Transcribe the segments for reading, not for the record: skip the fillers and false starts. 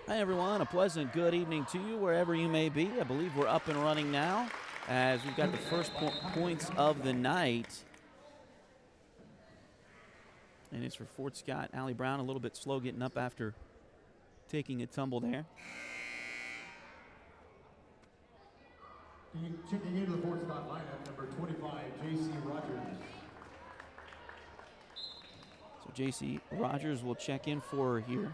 Hi, everyone. A pleasant good evening to you wherever you may be. I believe we're up and running now as we've got the first points of the night. And it's for Fort Scott. Allie Brown a little bit slow getting up after taking a tumble there. Checking into the Fort Scott lineup, number 25, J.C. Rogers. So J.C. Rogers will check in for her here.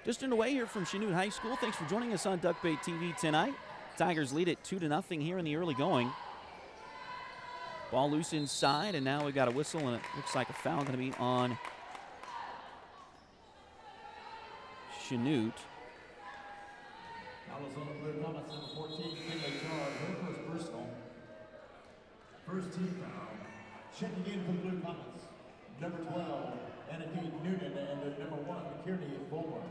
Just underway here from Chanute High School. Thanks for joining us on Duckbait TV tonight. Tigers lead it 2-0 here in the early going. Ball loose inside, and now we've got a whistle, and it looks like a foul going to be on Chanute. Foul is on the blue Comets, number 14, Kinley Charles, her first personal. First team foul. Checking in for the blue Comets, number 12, Chanute Noonan, and the number 1, Kearney Bulmer.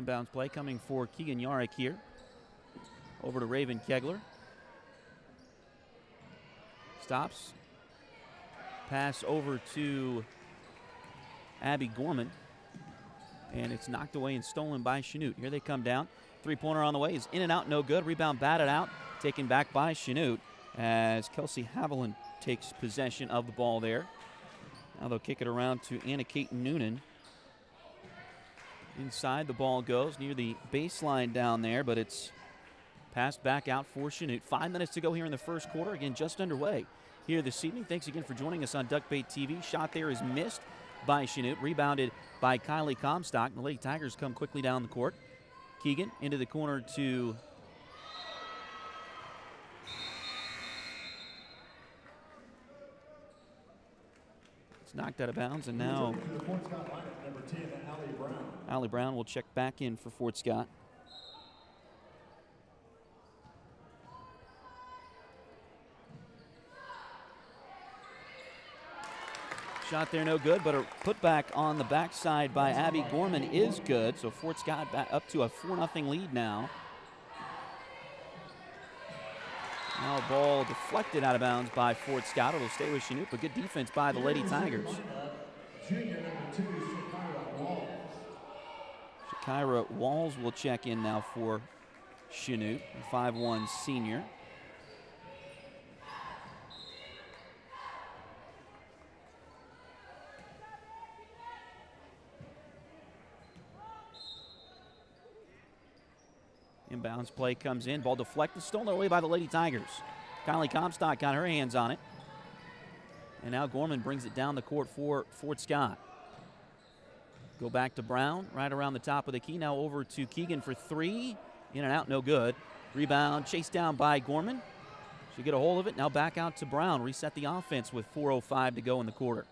Inbounds play coming for Keegan Yarrick here. Over to Raven Kegler. Stops. Pass over to Abby Gorman. And it's knocked away and stolen by Chanute. Here they come down. Three-pointer on the way is in and out, no good. Rebound batted out, taken back by Chanute as Kelsey Haviland takes possession of the ball there. Now they'll kick it around to Anna Kate Noonan. Inside the ball goes near the baseline down there, but it's passed back out for Chanute. 5 minutes to go here in the first quarter. Again, just underway here this evening. Thanks again for joining us on Duckbait TV. Shot there is missed by Chanute. Rebounded by Kylie Comstock. The Lady Tigers come quickly down the court. Keegan into the corner to knocked out of bounds, and now Allie Brown will check back in for Fort Scott. Shot there no good, but a putback on the backside by Abby Gorman is good, so Fort Scott back up to a 4-0 lead now. Now a ball deflected out of bounds by Fort Scott. It'll stay with Chanute, but good defense by the Lady Tigers. Shakira Walls will check in now for Chanute, a 5'1" senior. Inbounds play comes in. Ball deflected, stolen away by the Lady Tigers. Kylie Comstock got her hands on it. And now Gorman brings it down the court for Fort Scott. Go back to Brown, right around the top of the key. Now over to Keegan for three. In and out, no good. Rebound chased down by Gorman. She get a hold of it. Now back out to Brown. Reset the offense with 4:05 to go in the quarter.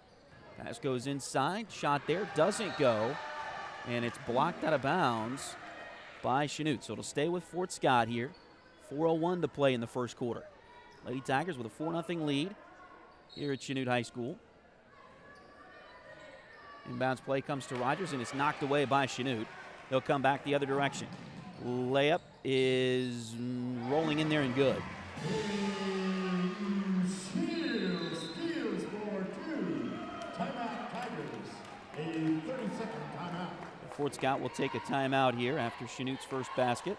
Pass goes inside. Shot there. Doesn't go. And it's blocked out of bounds by Chanute. So it'll stay with Fort Scott here. 4:01 to play in the first quarter. Lady Tigers with a 4-0 lead here at Chanute High School. Inbounds play comes to Rogers, and it's knocked away by Chanute. They'll come back the other direction. Layup is rolling in there and good. Steals for two. Timeout Tigers. A 30-second timeout. Fort Scott will take a timeout here after Chanute's first basket.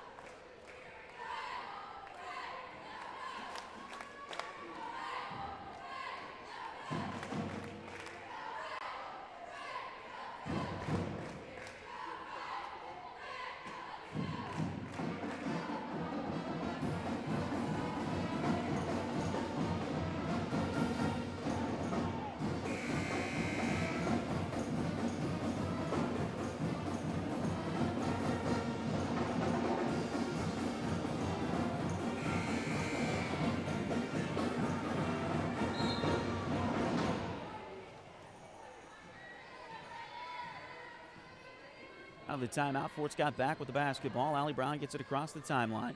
Out of the timeout, Fort Scott back with the basketball. Allie Brown gets it across the timeline.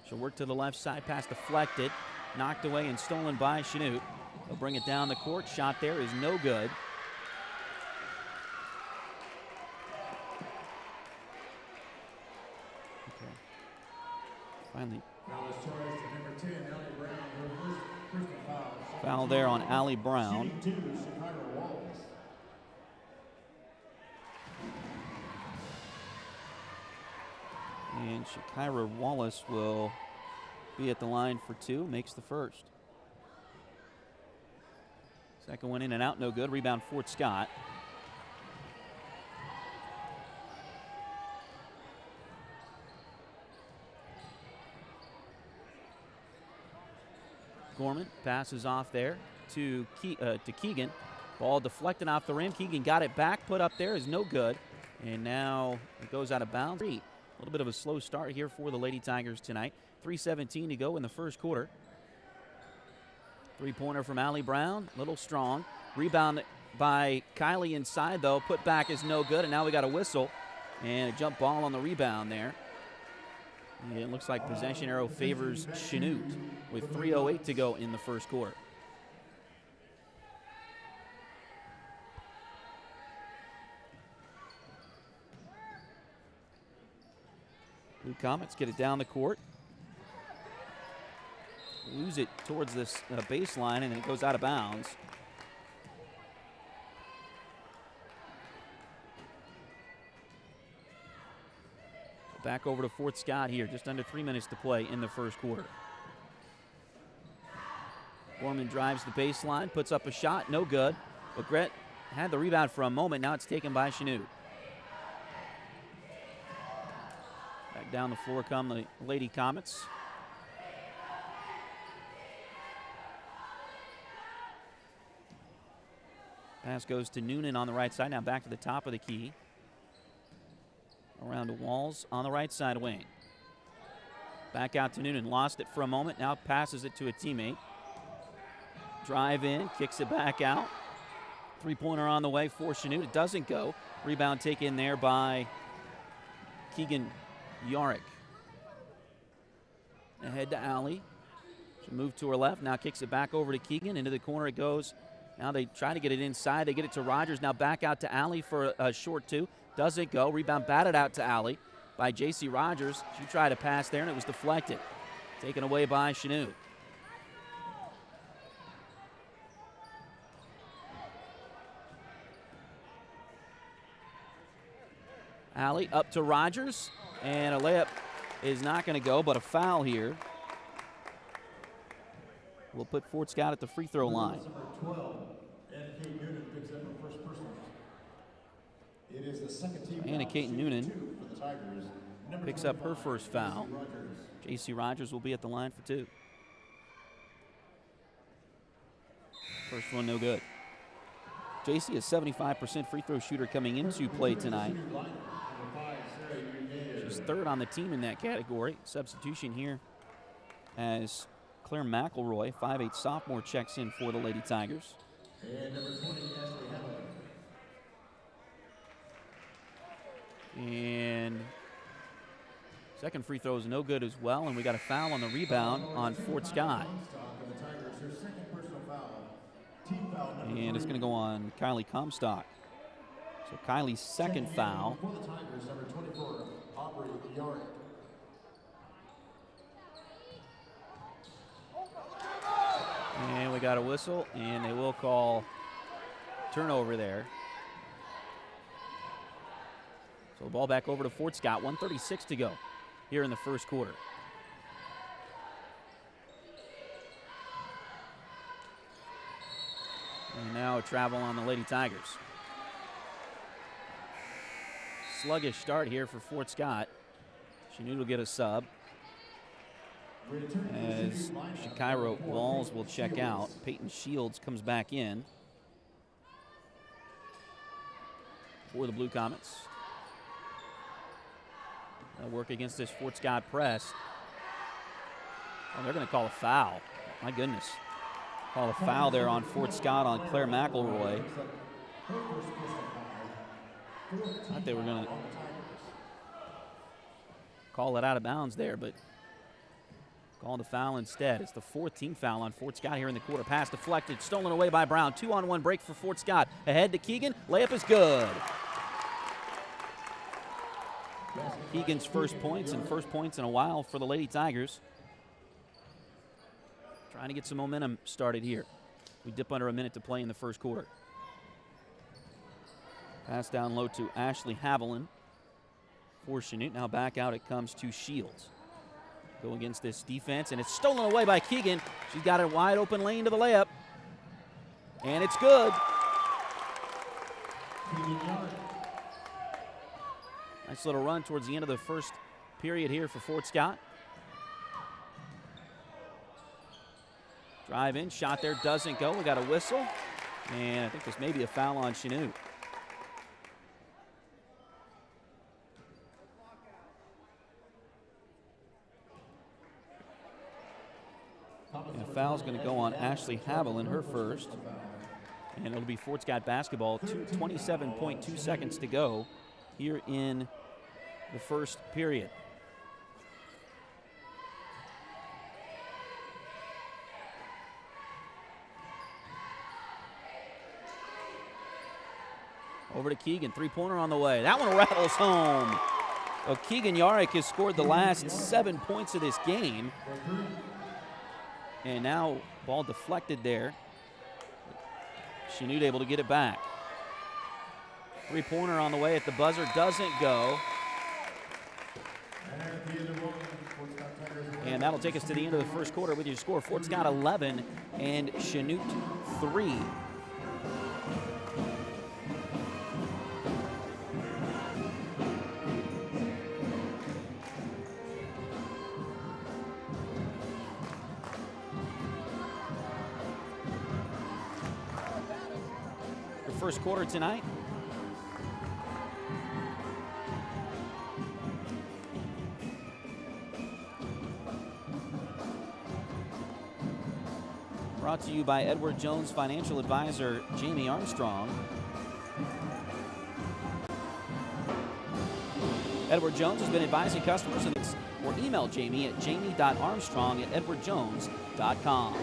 She'll work to the left side, pass deflected, knocked away and stolen by Chanute. They'll bring it down the court. Shot there is no good. Okay. Finally. Foul there on Allie Brown. And Shakira Wallace will be at the line for two, makes the first. Second one in and out, no good. Rebound, Fort Scott. Gorman passes off there to Keegan. Ball deflected off the rim. Keegan got it back, put up there, is no good. And now it goes out of bounds. A little bit of a slow start here for the Lady Tigers tonight. 3:17 to go in the first quarter. Three-pointer from Allie Brown, a little strong. Rebound by Kylie inside, though. Put back is no good, and now we got a whistle. And a jump ball on the rebound there. And it looks like possession arrow favors Chanute with 3:08 to go in the first quarter. Blue Comets get it down the court. Lose it towards this baseline, and it goes out of bounds. Back over to Fort Scott here, just under 3 minutes to play in the first quarter. Gorman drives the baseline, puts up a shot, no good. Legret had the rebound for a moment, now it's taken by Chanute. Back down the floor come the Lady Comets. Pass goes to Noonan on the right side, now back to the top of the key. Around to Walls on the right side wing. Back out to Noonan, lost it for a moment, now passes it to a teammate. Drive in, kicks it back out. Three-pointer on the way for Chanute, it doesn't go. Rebound taken there by Keegan Yarick. Ahead to Allie. She moved to her left, now kicks it back over to Keegan, into the corner it goes. Now they try to get it inside, they get it to Rogers, now back out to Allie for a short two. Doesn't go. Rebound batted out to Allie by J.C. Rogers. She tried to pass there, and it was deflected. Taken away by Chanute. Allie up to Rogers, and a layup is not going to go, but a foul here will put Fort Scott at the free throw line. It is the second team. Anna Kate Noonan for the Tigers. picks up her first foul. J.C. Rogers will be at the line for two. First one no good. J.C. is 75% free throw shooter coming into play tonight. She's third on the team in that category. Substitution here as Claire McElroy, 5'8" sophomore, checks in for the Lady Tigers. And number 20, Ashley Hamilton. And second free throw is no good as well, and we got a foul on the rebound on Fort Scott. And it's going to go on Kylie Comstock. So Kylie's second foul. For the Tigers, number 24, Aubrey Yarick. And we got a whistle, and they will call turnover there. So the ball back over to Fort Scott, 1:36 to go here in the first quarter. And now a travel on the Lady Tigers. Sluggish start here for Fort Scott. Chanute will get a sub as Shakira Walls will check out. Peyton Shields comes back in for the Blue Comets. They'll work against this Fort Scott press. Oh, they're going to call a foul. My goodness. Call a foul there on Fort Scott on Claire McElroy. Thought they were going to call it out of bounds there, but call the foul instead. It's the 4th team foul on Fort Scott here in the quarter. Pass deflected, stolen away by Brown. 2-on-1 break for Fort Scott. Ahead to Keegan. Layup is good. Keegan's first points in a while for the Lady Tigers. Trying to get some momentum started here. We dip under a minute to play in the first quarter. Pass down low to Ashley Haviland for Chanute. Now back out it comes to Shields. Go against this defense, and it's stolen away by Keegan. She's got a wide open lane to the layup, and it's good. Nice little run towards the end of the first period here for Fort Scott. Drive in, shot there, doesn't go. We got a whistle, and I think this may be a foul on Chanute. And a foul's going to go on Ashley Haviland, her first. And it'll be Fort Scott basketball. 27.2 seconds to go here in the first period. Over to Keegan, three-pointer on the way. That one rattles home. Well, Keegan Yarrick has scored the last 7 points of this game. And now ball deflected there. Chanute able to get it back. Three-pointer on the way at the buzzer, doesn't go. And that'll take us to the end of the first quarter with your score. Fort Scott 11 and Chanute 3. First quarter tonight. Brought to you by Edward Jones financial advisor Jamie Armstrong. Edward Jones has been advising customers or email Jamie at jamie.armstrong@edwardjones.com.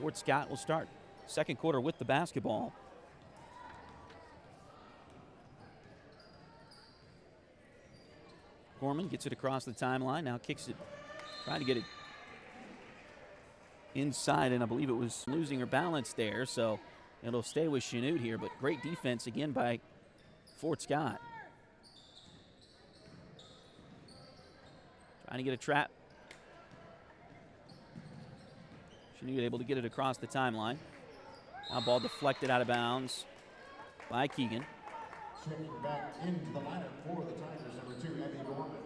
Fort Scott will start second quarter with the basketball. Gorman gets it across the timeline, now kicks it, trying to get it inside, and I believe it was losing her balance there, so it'll stay with Chanute here, but great defense again by Fort Scott. Trying to get a trap. Chanute able to get it across the timeline. Now ball deflected out of bounds by Keegan. Checking back into the lineup for the Tigers, number 2, Abby Gorman.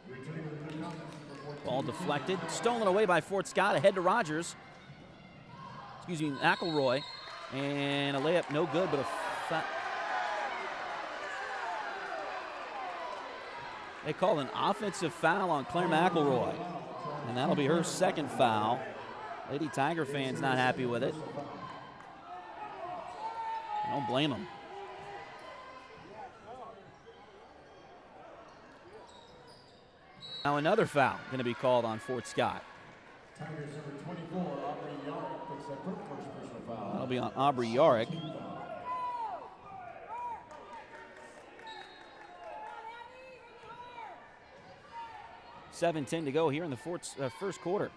Returning with the Comets, number 14. Ball deflected, stolen away by Fort Scott, ahead to Rogers. Excuse me, McElroy. And a layup, no good, but they call an offensive foul on Claire McElroy. And that'll be her second foul. Lady Tiger fans not happy with it. I don't blame them. Now another foul going to be called on Fort Scott. Tigers number 24, Aubrey Yarrick, picks up her first personal foul. That'll be on Aubrey Yarrick. .7:10 to go here in the first quarter.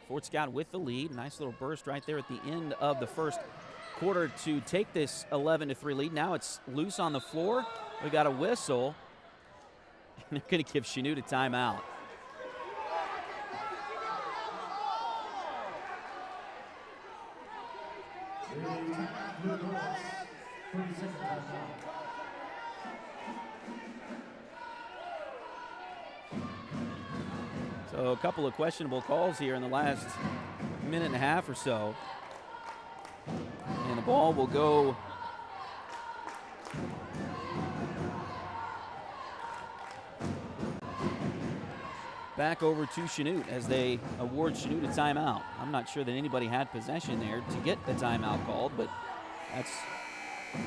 Fort Scott with the lead. Nice little burst right there at the end of the first quarter to take this 11-3 lead. Now it's loose on the floor. We got a whistle. They're going to give Chanute a timeout. So a couple of questionable calls here in the last minute and a half or so. And the ball will go back over to Chanute as they award Chanute a timeout. I'm not sure that anybody had possession there to get a timeout called, but that's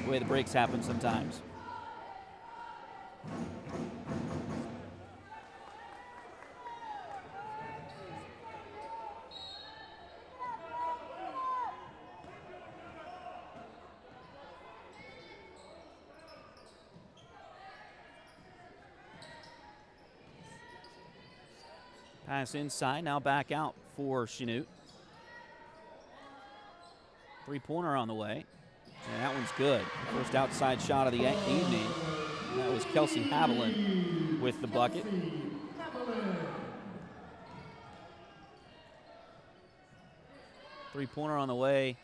the way the breaks happen sometimes. Pass inside, now back out for Chanute. Three-pointer on the way, and that one's good. First outside shot of the evening. That was Kelsey Haviland with the bucket. Three-pointer on the way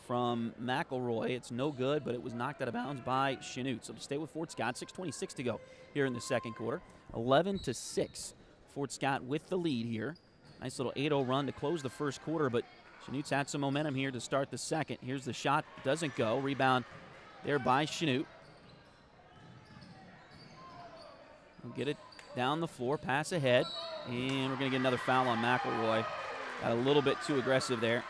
from McElroy. It's no good, but it was knocked out of bounds by Chanute. So to stay with Fort Scott, 6:26 to go here in the second quarter. 11-6. Fort Scott with the lead here. Nice little 8-0 run to close the first quarter, but Chanute's had some momentum here to start the second. Here's the shot, doesn't go. Rebound there by Chanute. We'll get it down the floor, pass ahead, and we're going to get another foul on McElroy. Got a little bit too aggressive there.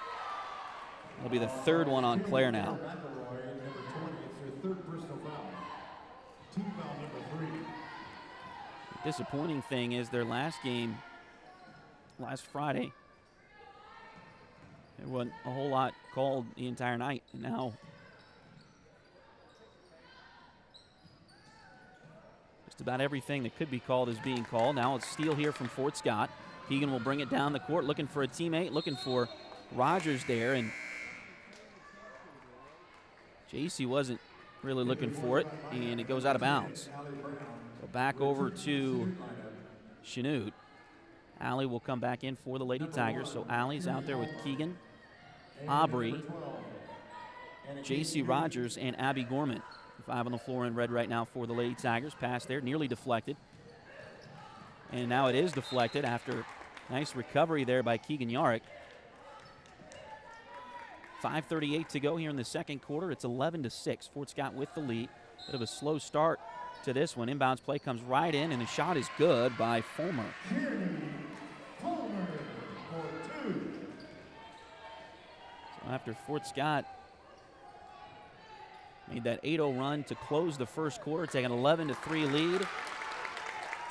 It'll be the third one on Claire now. McElroy, number 20, it's their third personal foul. Team foul number 3. The disappointing thing is their last game, last Friday, there wasn't a whole lot called the entire night, and now just about everything that could be called is being called. Now it's steal here from Fort Scott. Keegan will bring it down the court, looking for a teammate, looking for Rogers there, and JC wasn't really looking for it, and it goes out of bounds. So back over to Chanute. Allie will come back in for the Lady Tigers. So Allie's out there with Keegan, Aubrey, JC Rogers, and Abby Gorman. 5 on the floor in red right now for the Lady Tigers. Pass there, nearly deflected. And now it is deflected after nice recovery there by Keegan Yarrick. 5:38 to go here in the second quarter. It's 11-6. Fort Scott with the lead. Bit of a slow start to this one. Inbounds play comes right in, and the shot is good by Fulmer. So after Fort Scott made that 8-0 run to close the first quarter, taking an 11-3 lead.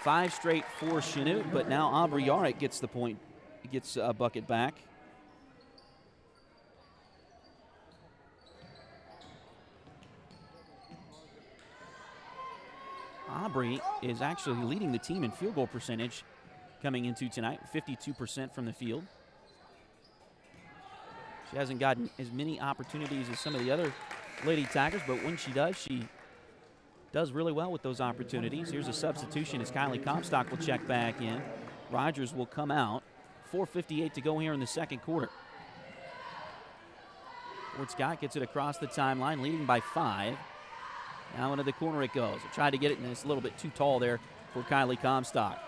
5 straight for Chanute, but now Aubrey Yarrick gets the point, gets a bucket back. Aubrey is actually leading the team in field goal percentage coming into tonight, 52% from the field. She hasn't gotten as many opportunities as some of the other Lady Tigers, but when she does really well with those opportunities. Here's a substitution as Kylie Comstock will check back in. Rogers will come out. 4:58 to go here in the second quarter. Fort Scott gets it across the timeline, leading by 5. Now into the corner it goes. They tried to get it, and it's a little bit too tall there for Kylie Comstock.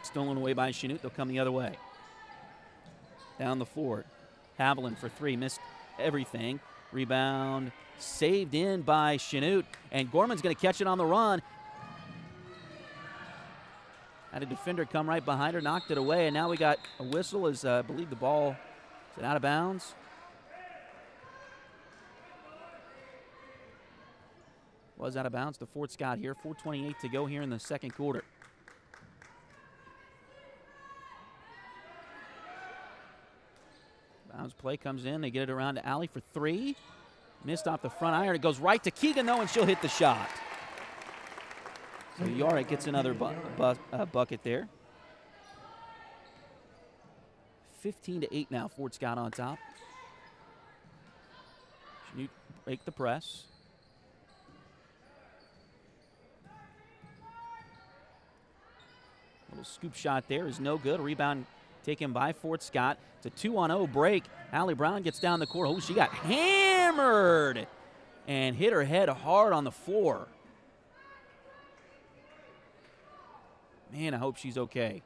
Stolen away by Chanute. They'll come the other way. Down the floor. Haviland for 3. Missed everything. Rebound saved in by Chanute. And Gorman's going to catch it on the run. Had a defender come right behind her, knocked it away, and now we got a whistle as I believe the ball is out of bounds. Was out of bounds to Fort Scott here. 4:28 to go here in the second quarter. Bounds play comes in. They get it around to Allie for 3. Missed off the front iron. It goes right to Keegan, though, and she'll hit the shot. So Yarrick gets another bucket there. 15-8 now. Fort Scott on top. Chanute break the press. Little scoop shot there is no good. Rebound taken by Fort Scott. It's a 2-on-0 break. Allie Brown gets down the court. Oh, she got hammered and hit her head hard on the floor. Man, I hope she's okay.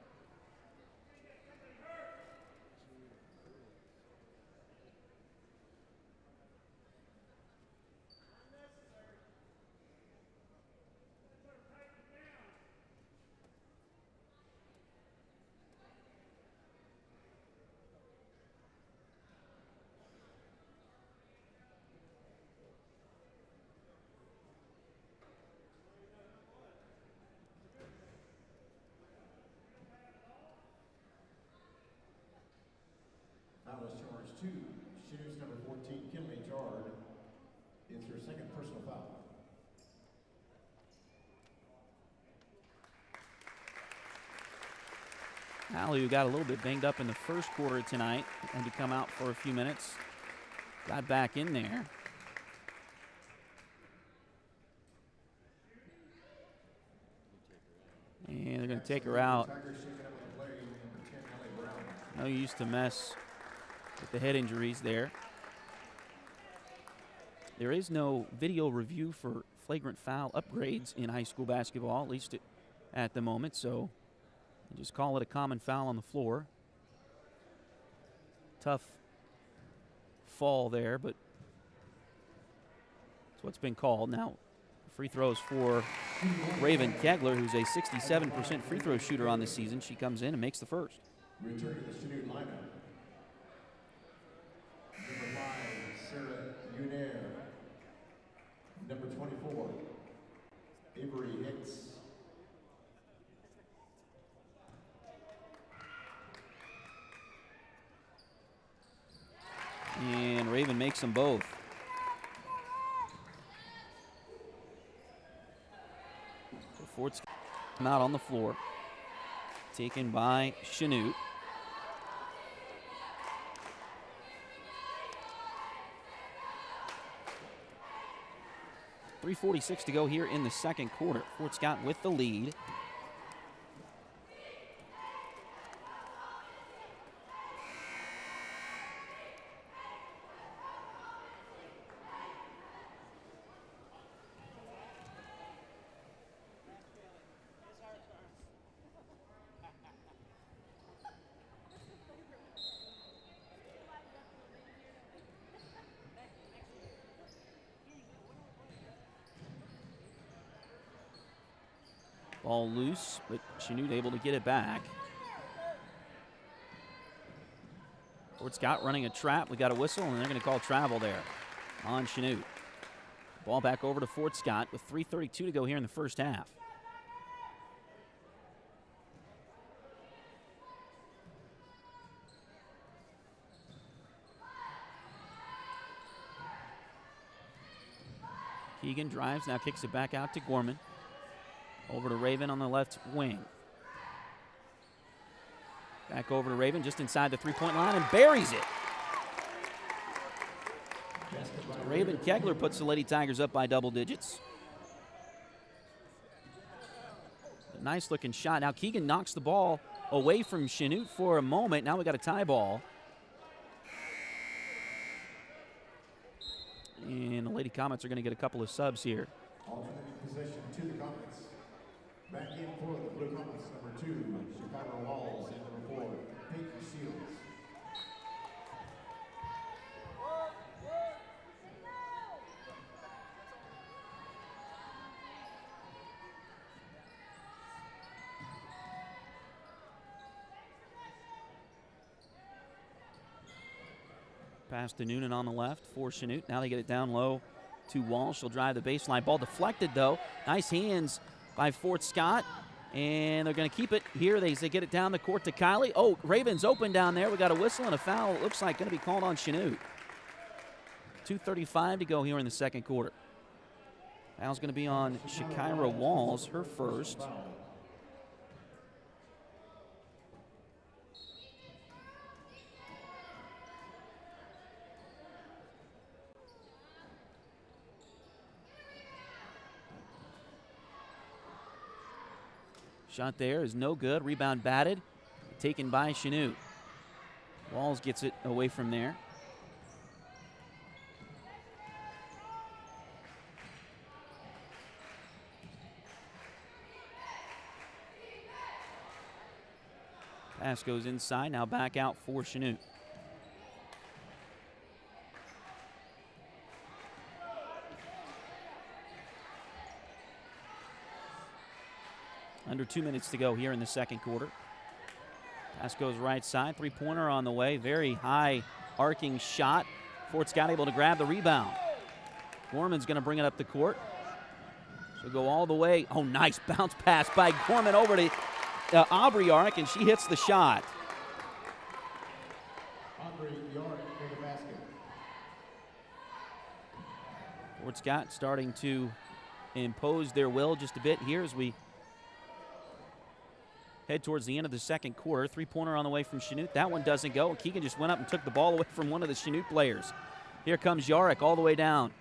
Foul is charged to Chanute's number 14, Kinley Jard. It's her second personal foul. Allie, who got a little bit banged up in the first quarter tonight, had to come out for a few minutes, got back in there. And they're going to take her out. No use to mess with the head injuries there. There is no video review for flagrant foul upgrades in high school basketball, at least at the moment, so you just call it a common foul on the floor. Tough fall there, but that's what's been called. Now, free throws for Raven Kegler, who's a 67% free throw shooter on this season. She comes in and makes the first. Return to the Chanute lineup. Number 5, Sarah Unair. Number 24, Avery Hicks. And Raven makes them both. So Fort's out on the floor. Taken by Chanute. .346 to go here in the second quarter. Fort Scott with the lead. Ball loose, but Chanute able to get it back. Fort Scott running a trap. We got a whistle, and they're going to call travel there on Chanute. Ball back over to Fort Scott with 3:32 to go here in the first half. Keegan drives, now kicks it back out to Gorman. Over to Raven on the left wing. Back over to Raven just inside the three-point line and buries it. Raven Kegler puts the Lady Tigers up by double digits. A nice-looking shot. Now Keegan knocks the ball away from Chanute for a moment. Now we got a tie ball. And the Lady Comets are going to get a couple of subs here. Alternating possession to the Comets. Back in for the Blue Comets, number 2, Chicago Walls, and number 4, Peyton Shields. Pass to Noonan on the left for Chanute. Now they get it down low to Walsh. She'll drive the baseline. Ball deflected, though. Nice hands by Fort Scott, and they're going to keep it here. They get it down the court to Kylie. Oh, Raven's open down there. We got a whistle and a foul. It looks like going to be called on Chanute. 2:35 to go here in the second quarter. Foul's going to be on Shakira Walls, her first. Shot there is no good. Rebound batted. Taken by Chanute. Walls gets it away from there. Pass goes inside, now back out for Chanute. Under 2 minutes to go here in the second quarter. Pass goes right side, three-pointer on the way. Very high arcing shot. Fort Scott able to grab the rebound. Gorman's going to bring it up the court. So go all the way. Oh, nice bounce pass by Gorman over to Aubrey Yarick, and she hits the shot. Aubrey Yarick for the basket. Fort Scott starting to impose their will just a bit here as we head towards the end of the second quarter. Three-pointer on the way from Chanute. That one doesn't go. Keegan just went up and took the ball away from one of the Chanute players. Here comes Yarick all the way down.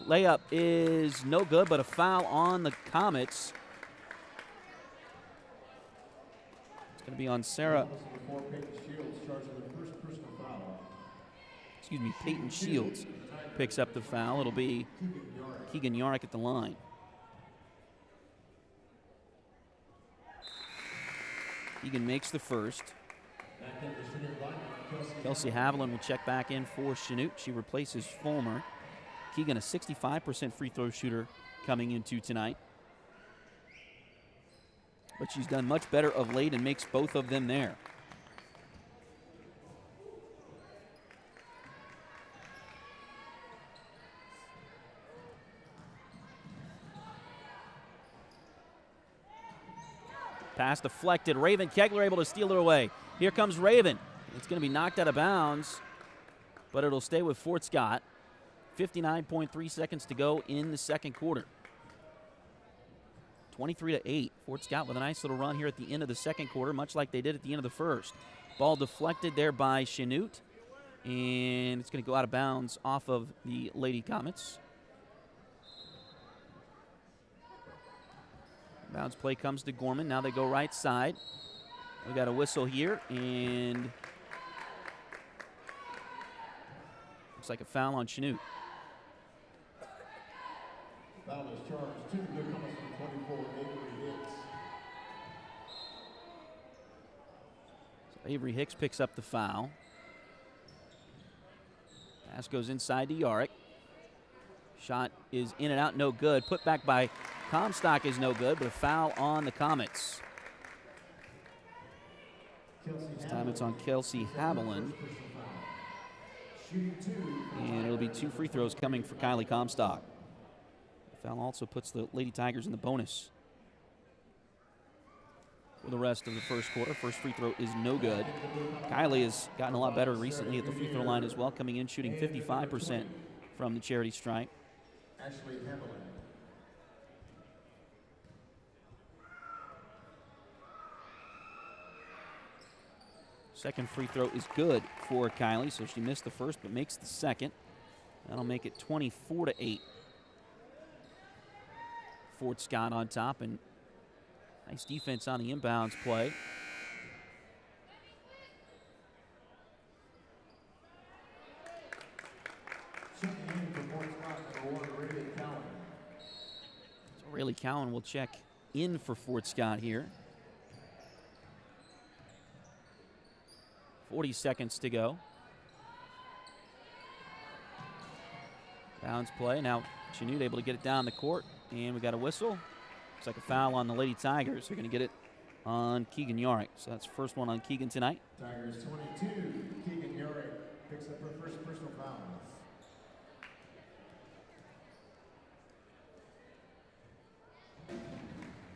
Layup is no good, but a foul on the Comets. It's going to be on Sarah. Excuse me, Peyton Shields picks up the foul. It'll be Keegan Yarick at the line. Keegan makes the first. Kelsey Haviland will check back in for Chanute. She replaces Fulmer. Keegan, a 65% free throw shooter coming into tonight. But she's done much better of late and makes both of them there. Pass deflected. Raven Kegler able to steal it away. Here comes Raven. It's going to be knocked out of bounds, but it'll stay with Fort Scott. 59.3 seconds to go in the second quarter. 23-8. Fort Scott with a nice little run here at the end of the second quarter, much like they did at the end of the first. Ball deflected there by Chanute, and it's going to go out of bounds off of the Lady Comets. Bounce play comes to Gorman. Now they go right side. We got a whistle here, and looks like a foul on Chanute. Foul is charged. 2 newcomers from 24, Avery Hicks. So Avery Hicks picks up the foul. Pass goes inside to Yarick. Shot is in and out, no good. Put back by Comstock is no good, but a foul on the Comets. This time it's on Kelsey Haviland. And it'll be 2 free throws coming for Kylie Comstock. The foul also puts the Lady Tigers in the bonus for the rest of the first quarter. First free throw is no good. Kylie has gotten a lot better recently at the free throw line as well, coming in shooting 55% from the charity stripe. Ashley Haviland. Second free throw is good for Kylie, so she missed the first but makes the second. That'll make it 24-8. Fort Scott on top, and nice defense on the inbounds play. Checking in for Fort Scott, number 1, Rayleigh Cowan. So Rayleigh Cowan will check in for Fort Scott here. 40 seconds to go. Bounce play. Now Chanute able to get it down the court, and we got a whistle. Looks like a foul on the Lady Tigers. They're going to get it on Keegan Yarick. So that's the first one on Keegan tonight. Tigers 22, Keegan Yarick picks up her first personal foul.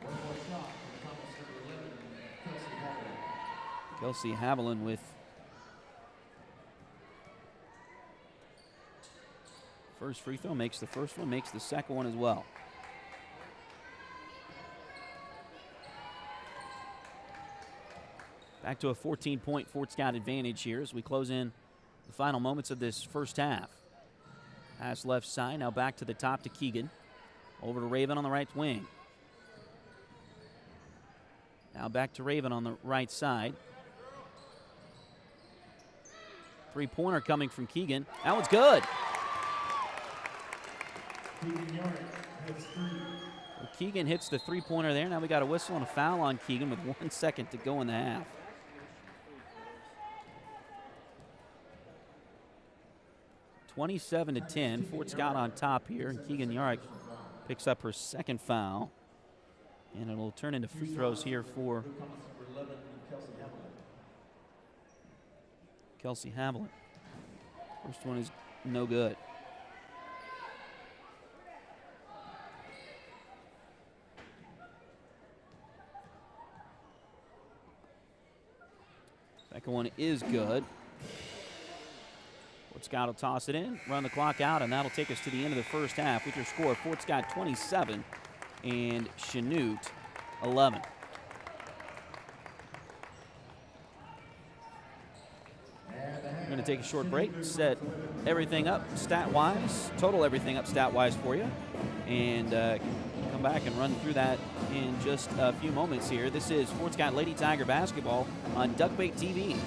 One more shot from Comets number 11, Kelsey Haviland. Kelsey Haviland with first free throw, makes the first one, makes the second one as well. Back to a 14-point Fort Scott advantage here as we close in the final moments of this first half. Pass left side, now back to the top to Keegan. Over to Raven on the right wing. Now back to Raven on the right side. Three-pointer coming from Keegan. That one's good. Keegan hits the three-pointer there. Now we got a whistle and a foul on Keegan with 1 second to go in the half. 27-10. Fort Scott on top here, and Keegan Yarrick picks up her second foul. And it'll turn into free throws here for Kelsey Haviland. First one is no good. Second one is good. Fort Scott will toss it in, run the clock out, and that'll take us to the end of the first half with your score: Fort Scott 27 and Chanute 11. We're going to take a short break, set everything up stat-wise, total everything up stat-wise for you, and come back and run through that in just a few moments here. This is Fort Scott Lady Tiger basketball on Duckbait TV.